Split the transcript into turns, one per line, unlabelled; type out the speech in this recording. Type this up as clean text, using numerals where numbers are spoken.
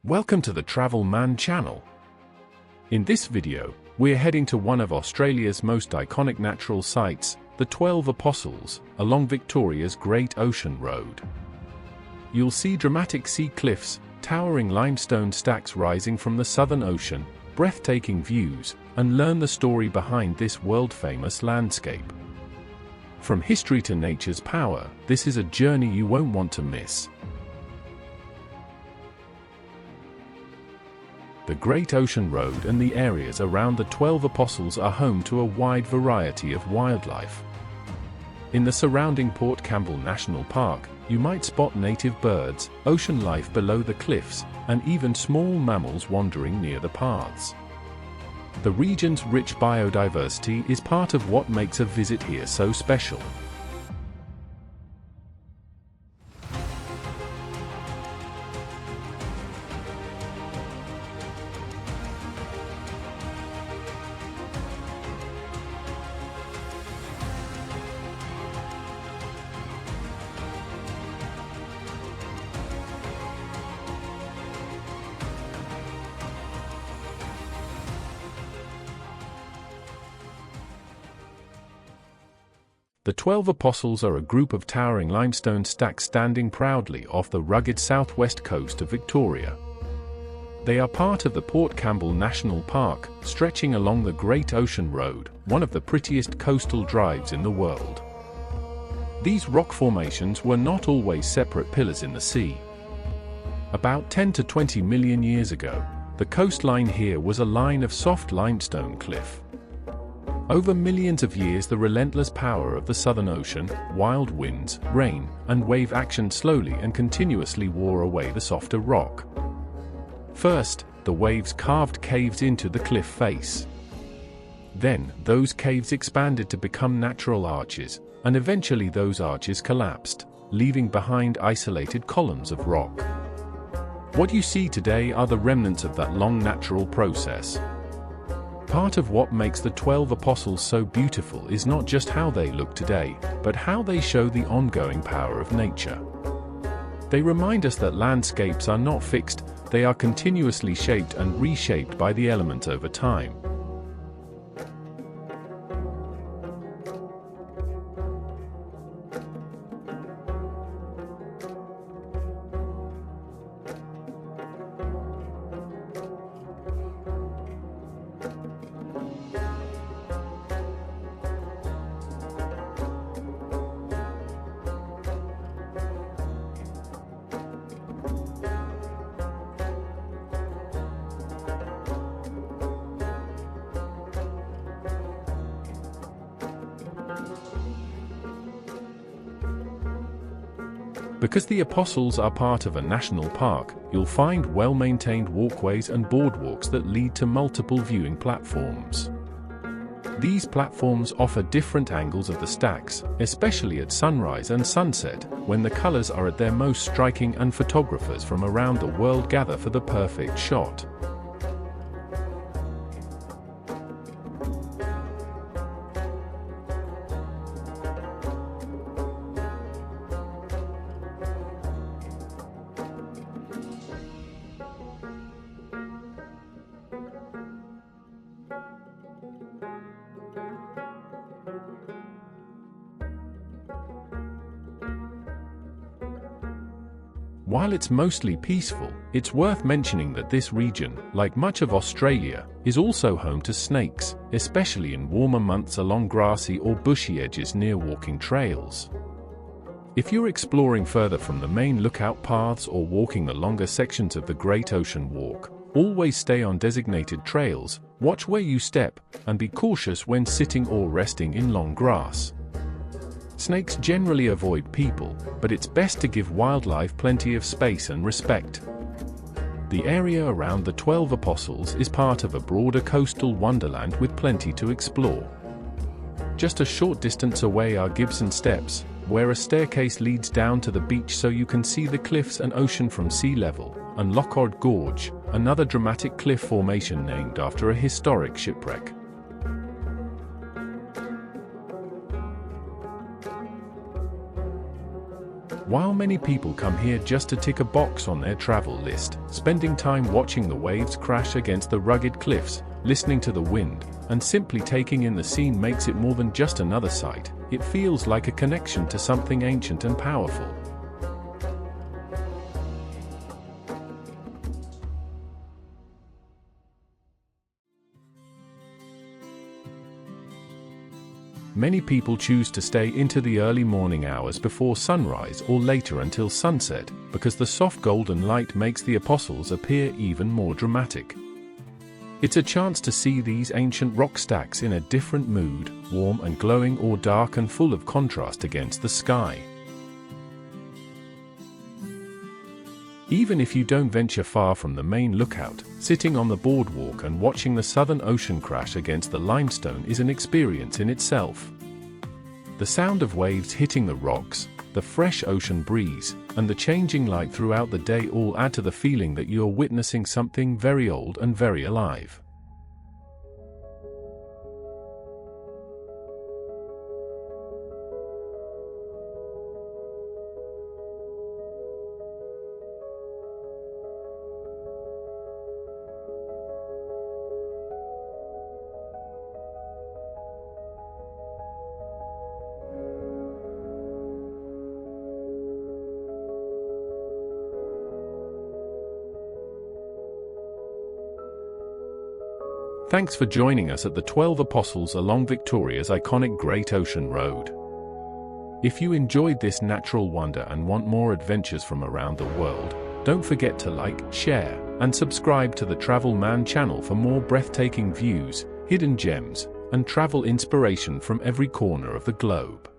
Welcome to the Travel Man channel. In this video, we're heading to one of Australia's most iconic natural sites, the 12 Apostles, along Victoria's Great Ocean Road. You'll see dramatic sea cliffs, towering limestone stacks rising from the Southern Ocean, breathtaking views, and learn the story behind this world-famous landscape. From history to nature's power, this is a journey you won't want to miss. The Great Ocean Road and the areas around the 12 Apostles are home to a wide variety of wildlife. In the surrounding Port Campbell National Park, you might spot native birds, ocean life below the cliffs, and even small mammals wandering near the paths. The region's rich biodiversity is part of what makes a visit here so special. The 12 Apostles are a group of towering limestone stacks standing proudly off the rugged southwest coast of Victoria. They are part of the Port Campbell National Park, stretching along the Great Ocean Road, one of the prettiest coastal drives in the world. These rock formations were not always separate pillars in the sea. About 10 to 20 million years ago, the coastline here was a line of soft limestone cliff. Over millions of years, the relentless power of the Southern Ocean, wild winds, rain, and wave action slowly and continuously wore away the softer rock. First, the waves carved caves into the cliff face. Then, those caves expanded to become natural arches, and eventually those arches collapsed, leaving behind isolated columns of rock. What you see today are the remnants of that long natural process. Part of what makes the 12 Apostles so beautiful is not just how they look today, but how they show the ongoing power of nature. They remind us that landscapes are not fixed, they are continuously shaped and reshaped by the elements over time. Because the Apostles are part of a national park, you'll find well-maintained walkways and boardwalks that lead to multiple viewing platforms. These platforms offer different angles of the stacks, especially at sunrise and sunset, when the colors are at their most striking and photographers from around the world gather for the perfect shot. While it's mostly peaceful, it's worth mentioning that this region, like much of Australia, is also home to snakes, especially in warmer months along grassy or bushy edges near walking trails. If you're exploring further from the main lookout paths or walking the longer sections of the Great Ocean Walk, always stay on designated trails, watch where you step, and be cautious when sitting or resting in long grass. Snakes generally avoid people, but it's best to give wildlife plenty of space and respect. The area around the 12 Apostles is part of a broader coastal wonderland with plenty to explore. Just a short distance away are Gibson Steps, where a staircase leads down to the beach so you can see the cliffs and ocean from sea level, and Lockard Gorge, another dramatic cliff formation named after a historic shipwreck. While many people come here just to tick a box on their travel list, spending time watching the waves crash against the rugged cliffs, listening to the wind, and simply taking in the scene makes it more than just another sight. It feels like a connection to something ancient and powerful. Many people choose to stay into the early morning hours before sunrise or later until sunset, because the soft golden light makes the apostles appear even more dramatic. It's a chance to see these ancient rock stacks in a different mood, warm and glowing or dark and full of contrast against the sky. Even if you don't venture far from the main lookout, sitting on the boardwalk and watching the Southern Ocean crash against the limestone is an experience in itself. The sound of waves hitting the rocks, the fresh ocean breeze, and the changing light throughout the day all add to the feeling that you're witnessing something very old and very alive. Thanks for joining us at the 12 Apostles along Victoria's iconic Great Ocean Road. If you enjoyed this natural wonder and want more adventures from around the world, don't forget to like, share, and subscribe to the Travel Man channel for more breathtaking views, hidden gems, and travel inspiration from every corner of the globe.